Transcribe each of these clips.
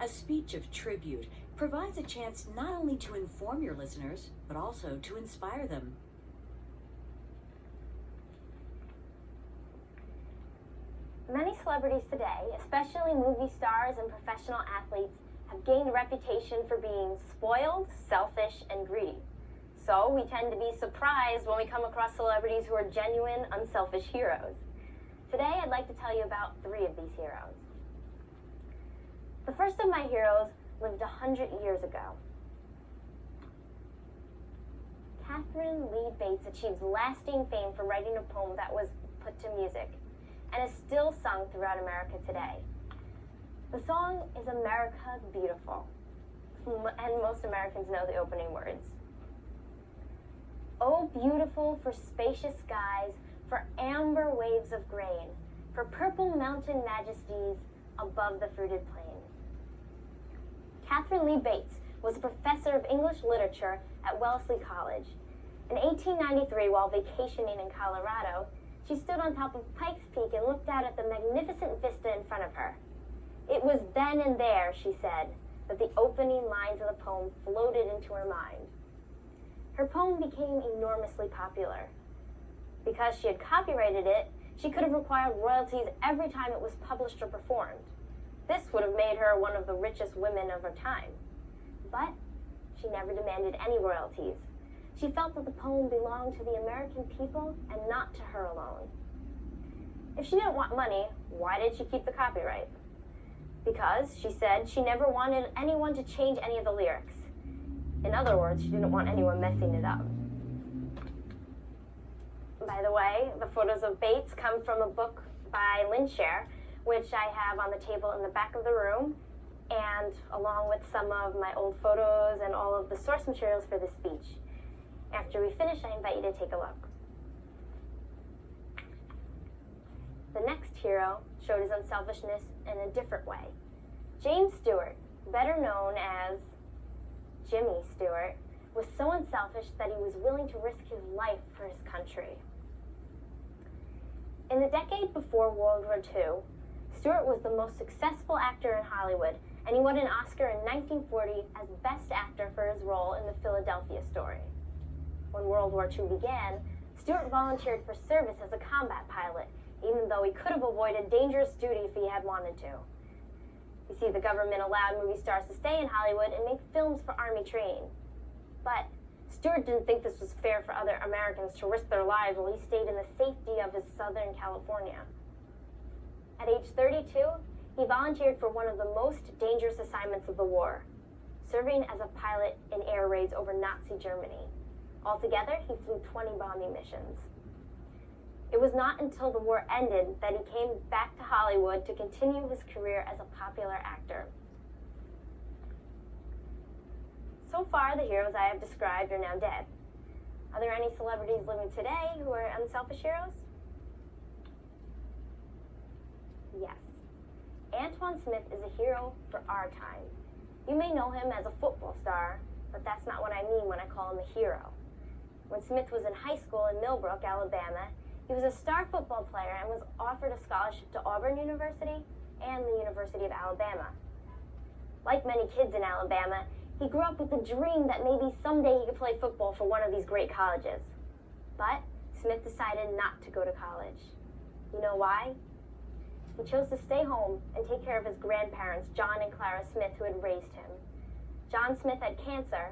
A speech of tribute provides a chance not only to inform your listeners, but also to inspire them. Many celebrities today, especially movie stars and professional athletes, have gained a reputation for being spoiled, selfish, and greedy. So we tend to be surprised when we come across celebrities who are genuine, unselfish heroes. Today, I'd like to tell you about 3 of these heroes. The first of my heroes lived 100 years ago. Catherine Lee Bates achieved lasting fame for writing a poem that was put to music and is still sung throughout America today. The song is America Beautiful, and most Americans know the opening words. Oh, beautiful for spacious skies, for amber waves of grain, for purple mountain majesties above the fruited plain. Catherine Lee Bates was a professor of English literature at Wellesley College. In 1893, while vacationing in Colorado, she stood on top of Pikes Peak and looked out at the magnificent vista in front of her. It was then and there, she said, that the opening lines of the poem floated into her mind. Her poem became enormously popular. Because she had copyrighted it, she could have required royalties every time it was published or performed. This would have made her one of the richest women of her time. But she never demanded any royalties. She felt that the poem belonged to the American people and not to her alone. If she didn't want money, why did she keep the copyright? Because, she said, she never wanted anyone to change any of the lyrics. In other words, she didn't want anyone messing it up. By the way, the photos of Bates come from a book by Lynn Sher, which I have on the table in the back of the room, and along with some of my old photos and all of the source materials for this speech. After we finish, I invite you to take a look. The next hero showed his unselfishness in a different way. James Stewart, better known as Jimmy Stewart, was so unselfish that he was willing to risk his life for his country. In the decade before World War II, Stewart was the most successful actor in Hollywood, and he won an Oscar in 1940 as Best Actor for his role in the Philadelphia Story. When World War II began, Stewart volunteered for service as a combat pilot, even though he could have avoided dangerous duty if he had wanted to. You see, the government allowed movie stars to stay in Hollywood and make films for Army training. But Stewart didn't think this was fair for other Americans to risk their lives while he stayed in the safety of his Southern California. At age 32, he volunteered for one of the most dangerous assignments of the war, serving as a pilot in air raids over Nazi Germany. Altogether, he flew 20 bombing missions. It was not until the war ended that he came back to Hollywood to continue his career as a popular actor. So far, the heroes I have described are now dead. Are there any celebrities living today who are unselfish heroes? Yes. Antoine Smith is a hero for our time. You may know him as a football star, but that's not what I mean when I call him a hero. When Smith was in high school in Millbrook, Alabama, he was a star football player and was offered a scholarship to Auburn University and the University of Alabama. Like many kids in Alabama, he grew up with the dream that maybe someday he could play football for one of these great colleges. But Smith decided not to go to college. You know why? He chose to stay home and take care of his grandparents, John and Clara Smith, who had raised him. John Smith had cancer,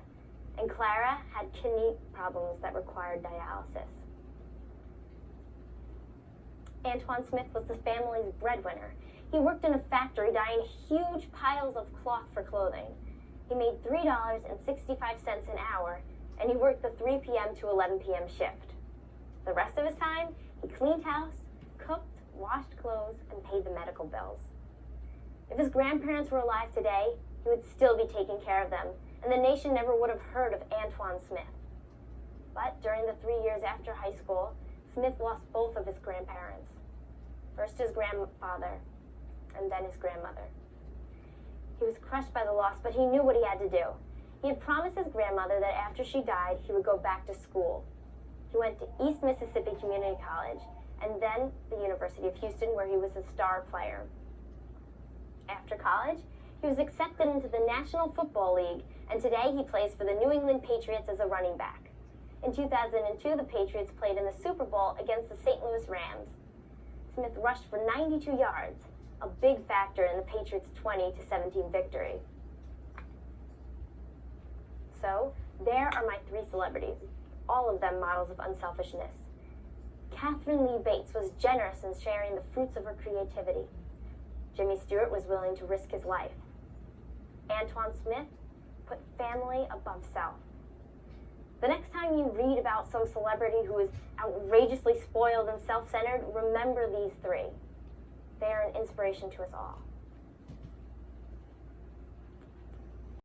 and Clara had kidney problems that required dialysis. Antoine Smith was the family's breadwinner. He worked in a factory dyeing huge piles of cloth for clothing. He made $3.65 an hour, and he worked the 3 p.m. to 11 p.m. shift. The rest of his time, he cleaned house, cooked, washed clothes, and paid the medical bills. If his grandparents were alive today, he would still be taking care of them, and the nation never would have heard of Antoine Smith. But during the 3 years after high school, Smith lost both of his grandparents. First his grandfather, and then his grandmother. He was crushed by the loss, but he knew what he had to do. He had promised his grandmother that after she died, he would go back to school. He went to East Mississippi Community College, and then the University of Houston, where he was a star player. After college, He was accepted into the National Football League, and today he plays for the New England Patriots as a running back. In 2002, the Patriots played in the Super Bowl against the St. Louis Rams. Smith rushed for 92 yards, a big factor in the Patriots' 20-17 victory. So, there are my 3 celebrities, all of them models of unselfishness. Catherine Lee Bates was generous in sharing the fruits of her creativity. Jimmy Stewart was willing to risk his life. Antoine Smith put family above self. The next time you read about some celebrity who is outrageously spoiled and self-centered, remember these 3. They are an inspiration to us all.